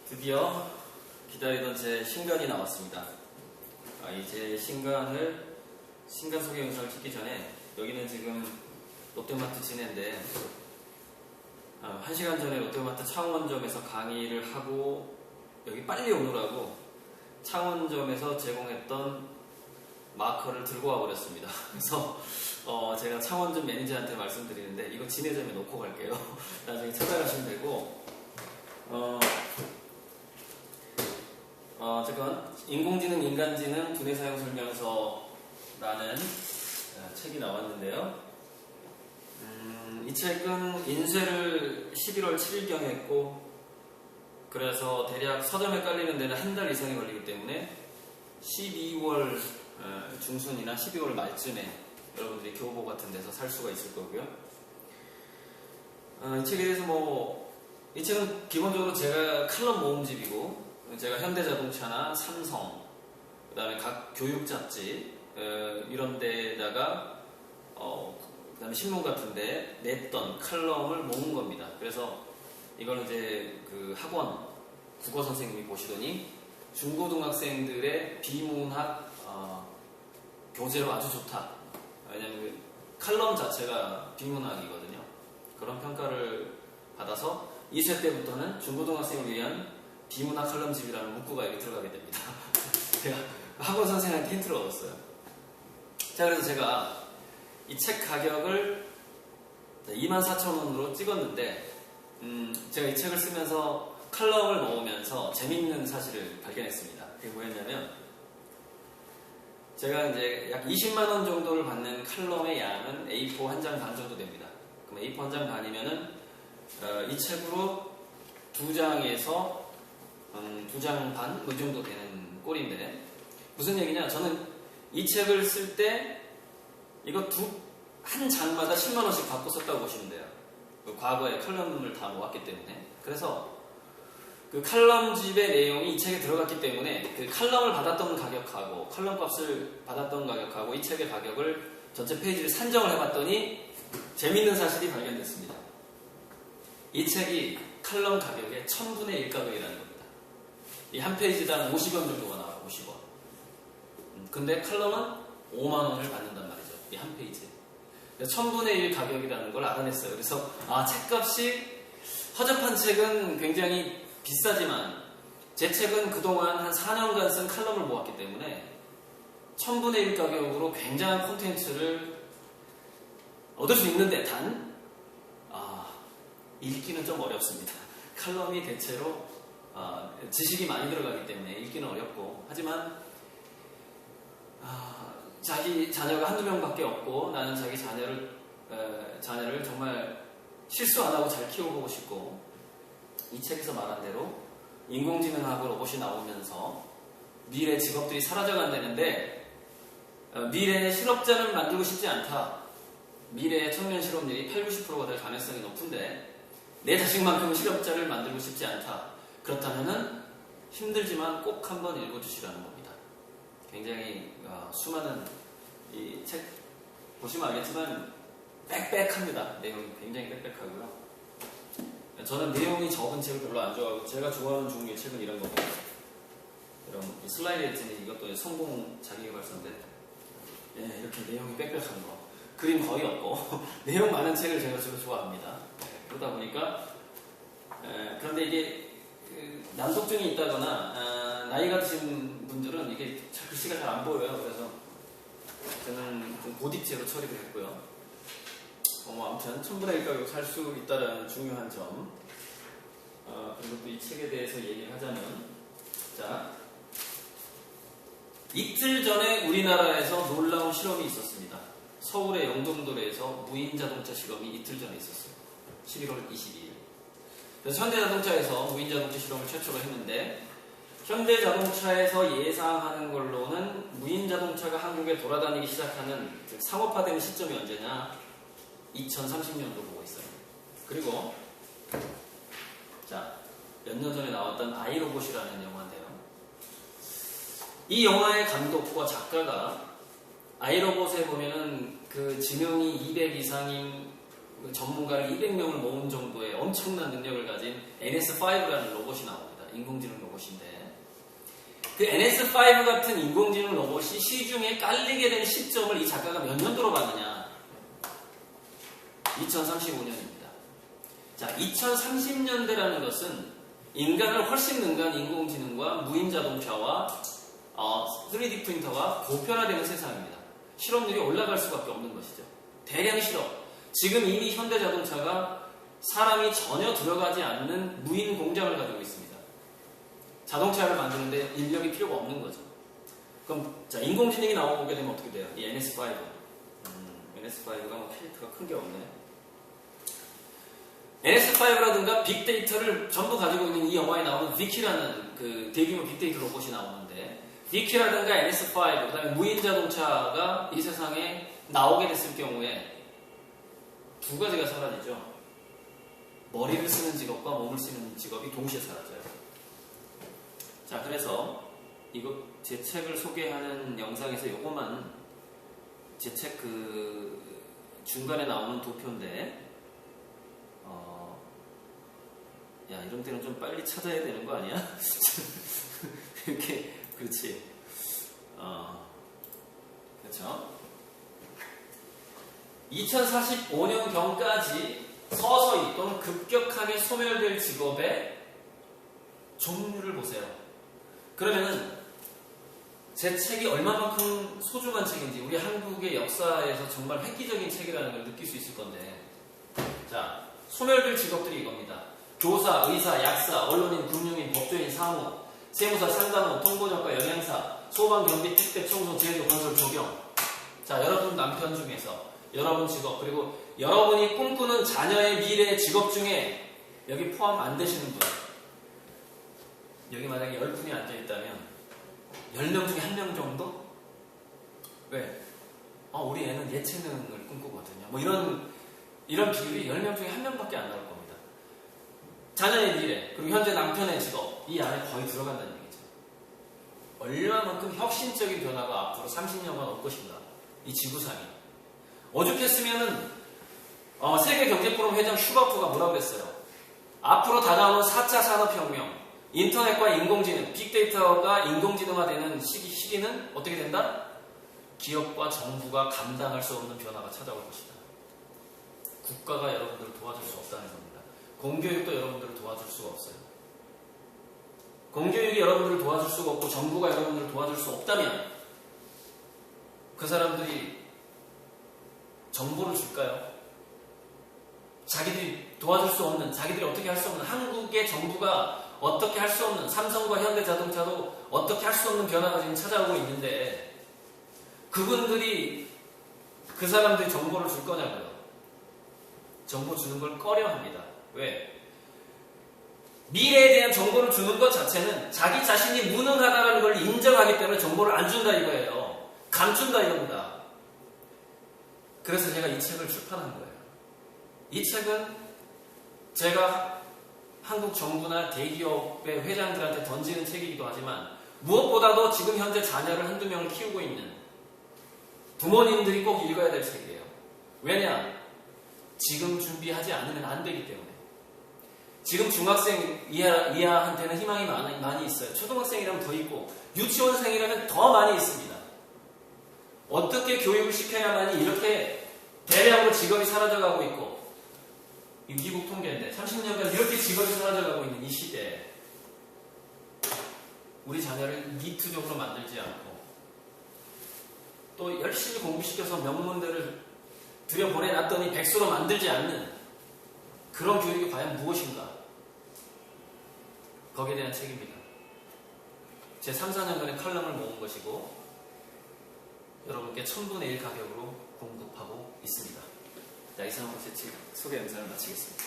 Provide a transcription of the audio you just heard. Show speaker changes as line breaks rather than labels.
드디어 기다리던 제 신간이 나왔습니다. 이제 신간 소개 영상을 찍기 전에 여기는 지금 롯데마트 지내인데 1시간 전에 롯데마트 창원점에서 강의를 하고 여기 빨리 오느라고 창원점에서 제공했던 마커를 들고 와버렸습니다. 그래서 제가 창원점 매니저한테 말씀드리는데 이거 지내점에 놓고 갈게요. 나중에 찾아가시면 되고 잠깐 인공지능, 인간지능 두뇌 사용 설명서라는 책이 나왔는데요. 이 책은 인쇄를 11월 7일경에 했고 그래서 대략 서점에 깔리는 데는 한 달 이상이 걸리기 때문에 12월 중순이나 12월 말쯤에 여러분들이 교보 같은 데서 살 수가 있을 거고요. 이 책에 대해서 이 책은 기본적으로 제가 칼럼 모음집이고 제가 현대자동차나 삼성, 그 다음에 각 교육 잡지 이런 데다가 그 다음에 신문 같은 데 냈던 칼럼을 모은 겁니다. 그래서 이걸 이제 그 학원 국어 선생님이 보시더니 중고등학생들의 비문학 교재로 아주 좋다. 왜냐면 그 칼럼 자체가 비문학이거든요. 그런 평가를 받아서 2세 때부터는 중고등학생을 위한 비문학 칼럼집이라는 문구가 여기 들어가게 됩니다. 제가 학원 선생님한테 힌트를 얻었어요. 자, 그래서 제가 이 책 가격을 24,000원으로 찍었는데 제가 이 책을 쓰면서 칼럼을 모으면서 재밌는 사실을 발견했습니다. 그게 뭐였냐면 제가 이제 약 20만원 정도를 받는 칼럼의 양은 A4 한 장 반 정도 됩니다. 그럼 A4 한 장 반이면은 이 책으로 2장에서 2장 반? 이 정도 되는 꼴인데 무슨 얘기냐? 저는 이 책을 쓸 때 이거 한 장마다 10만원씩 받고 썼다고 보시면 돼요. 과거에 칼럼을 다 모았기 때문에. 그래서 그 칼럼집의 내용이 이 책에 들어갔기 때문에 그 칼럼을 받았던 가격하고 칼럼 값을 받았던 가격하고 이 책의 가격을 전체 페이지를 산정을 해봤더니 재미있는 사실이 발견됐습니다. 이 책이 칼럼 가격의 1000분의 1 가격이라는 겁니다. 이 한 페이지당 50원 정도가 나와요. 50원. 근데 칼럼은 5만원을 받는단 말이죠. 이 한 페이지에. 1000분의 1 가격이라는 걸 알아냈어요. 그래서 책값이 허접한 책은 굉장히 비싸지만 제 책은 그동안 한 4년간 쓴 칼럼을 모았기 때문에 1000분의 1 가격으로 굉장한 콘텐츠를 얻을 수 있는데 단 읽기는 좀 어렵습니다. 칼럼이 대체로 지식이 많이 들어가기 때문에 읽기는 어렵고 하지만 자기 자녀가 한두 명밖에 없고 나는 자기 자녀를 정말 실수 안 하고 잘 키워보고 싶고 이 책에서 말한 대로 인공지능하고 로봇이 나오면서 미래 직업들이 사라져간다는데 미래의 실업자는 만들고 싶지 않다. 미래의 청년 실업률이 80~90%가 될 가능성이 높은데 내 자식만큼은 실업자를 만들고 싶지 않다. 그렇다면은 힘들지만 꼭 한번 읽어주시라는 겁니다. 굉장히 수많은 이 책 보시면 알겠지만 빽빽합니다. 내용이 굉장히 빽빽하고요. 저는 내용이 적은 책을 별로 안 좋아하고 제가 좋아하는 종류의 책은 이런 겁니다. 이런 슬라이드 엣지는 이것도 성공 자기계발서인데 이렇게 내용이 빽빽한 거 그림 거의 없고 내용 많은 책을 제가 주로 좋아합니다. 그러다 보니까 그런데 이게 난독증이 있다거나 나이가 드신 분들은 이게 글씨가 잘 안 보여요. 그래서 저는 좀 고딕체로 처리를 했고요. 아무튼 1000분의 1 가격 살 수 있다는 중요한 점 그리고 또 이 책에 대해서 얘기를 하자면 자 이틀 전에 우리나라에서 놀라운 실험이 있었습니다. 서울의 영동도로에서 무인자동차 실험이 이틀 전에 있었어요. 11월 22일. 그래서 현대자동차에서 무인자동차 실험을 최초로 했는데 현대자동차에서 예상하는 걸로는 무인자동차가 한국에 돌아다니기 시작하는 즉 상업화되는 시점이 언제냐 2030년도 보고 있어요. 그리고 몇 년 전에 나왔던 아이로봇이라는 영화인데요. 이 영화의 감독과 작가가 아이로봇에 보면은 그 지명이 200 이상인 전문가를 200명을 모은 정도의 엄청난 능력을 가진 NS5라는 로봇이 나옵니다. 인공지능 로봇인데 그 NS5 같은 인공지능 로봇이 시중에 깔리게 된 시점을 이 작가가 몇 년도로 봤느냐? 2035년입니다. 자, 2030년대라는 것은 인간을 훨씬 능가한 인공지능과 무인 자동차와 3D 프린터가 보편화되는 세상입니다. 실업률이 올라갈 수밖에 없는 것이죠. 대량 실업. 지금 이미 현대자동차가 사람이 전혀 들어가지 않는 무인 공장을 가지고 있습니다. 자동차를 만드는데 인력이 필요가 없는 거죠. 그럼 자, 인공지능이 나오게 되면 어떻게 돼요? 이 NS5. NS5가 뭐 캐릭터가 큰 게 없네. NS5라든가 빅데이터를 전부 가지고 있는 이 영화에 나오는 비키라는 그 대규모 빅데이터 로봇이 나오는데 비키라든가 NS5, 그 다음에 무인 자동차가 이 세상에 나오게 됐을 경우에 두 가지가 사라지죠. 머리를 쓰는 직업과 몸을 쓰는 직업이 동시에 사라져요. 자, 그래서 이거 제 책을 소개하는 영상에서 요거만 제 책 그 중간에 나오는 도표인데 야, 이런 때는 좀 빨리 찾아야 되는 거 아니야? 이렇게 그렇지. 그렇죠. 2045년경까지 서서히 또는 급격하게 소멸될 직업의 종류를 보세요. 그러면은 제 책이 얼마만큼 소중한 책인지 우리 한국의 역사에서 정말 획기적인 책이라는 걸 느낄 수 있을 건데, 자, 소멸될 직업들이 이겁니다. 교사, 의사, 약사, 언론인, 금융인, 법조인, 사무, 세무사, 상담원, 통보정과, 영양사, 소방, 경비, 택배, 청소, 제조, 건설, 조경. 자, 여러분 남편 중에서 여러분 직업, 그리고 여러분이 꿈꾸는 자녀의 미래 직업 중에 여기 포함 안 되시는 분, 여기 만약에 10분이 앉아있다면 10명 중에 1명 정도? 왜? 우리 애는 예체능을 꿈꾸거든요. 뭐 이런 비율이 10명 중에 1명밖에 안 나올 겁니다. 자녀의 미래, 그리고 현재 남편의 직업, 이 안에 거의 들어간다는 얘기죠. 얼마만큼 혁신적인 변화가 앞으로 30년간 올 것인가, 이 지구상이. 오죽했으면은 세계경제포럼 회장 슈바프가 뭐라고 그랬어요? 앞으로 다가오는 4차 산업혁명, 인터넷과 인공지능, 빅데이터가 인공지능화되는 시기는 어떻게 된다? 기업과 정부가 감당할 수 없는 변화가 찾아올 것이다. 국가가 여러분들을 도와줄 수 없다는 겁니다. 공교육도 여러분들을 도와줄 수가 없어요. 공교육이 여러분들을 도와줄 수가 없고 정부가 여러분들을 도와줄 수 없다면 그 사람들이 정보를 줄까요? 자기들이 도와줄 수 없는, 자기들이 어떻게 할 수 없는, 한국의 정부가 어떻게 할 수 없는, 삼성과 현대자동차도 어떻게 할 수 없는 변화가 지금 찾아오고 있는데 그분들이, 그 사람들이 정보를 줄 거냐고요? 정보 주는 걸 꺼려합니다. 왜? 미래에 대한 정보를 주는 것 자체는 자기 자신이 무능하다는 걸 인정하기 때문에 정보를 안 준다 이거예요. 감춘다 이겁니다. 그래서 제가 이 책을 출판한 거예요. 이 책은 제가 한국 정부나 대기업의 회장들한테 던지는 책이기도 하지만 무엇보다도 지금 현재 자녀를 한두 명을 키우고 있는 부모님들이 꼭 읽어야 될 책이에요. 왜냐? 지금 준비하지 않으면 안 되기 때문에. 지금 중학생 이하한테는 희망이 많이 있어요. 초등학생이라면 더 있고 유치원생이라면 더 많이 있습니다. 어떻게 교육을 시켜야만이 이렇게 대량으로 직업이 사라져가고 있고, 이 미국 통계인데 30년간 이렇게 직업이 사라져가고 있는 이 시대에 우리 자녀를 니트적으로 만들지 않고 또 열심히 공부시켜서 명문대를 들여보내놨더니 백수로 만들지 않는 그런 교육이 과연 무엇인가? 거기에 대한 책입니다. 제 3, 4년간의 칼럼을 모은 것이고 여러분께 1000분의 1 가격으로 공급하고 있습니다. 자, 이상으로 제 책 소개 영상을 마치겠습니다.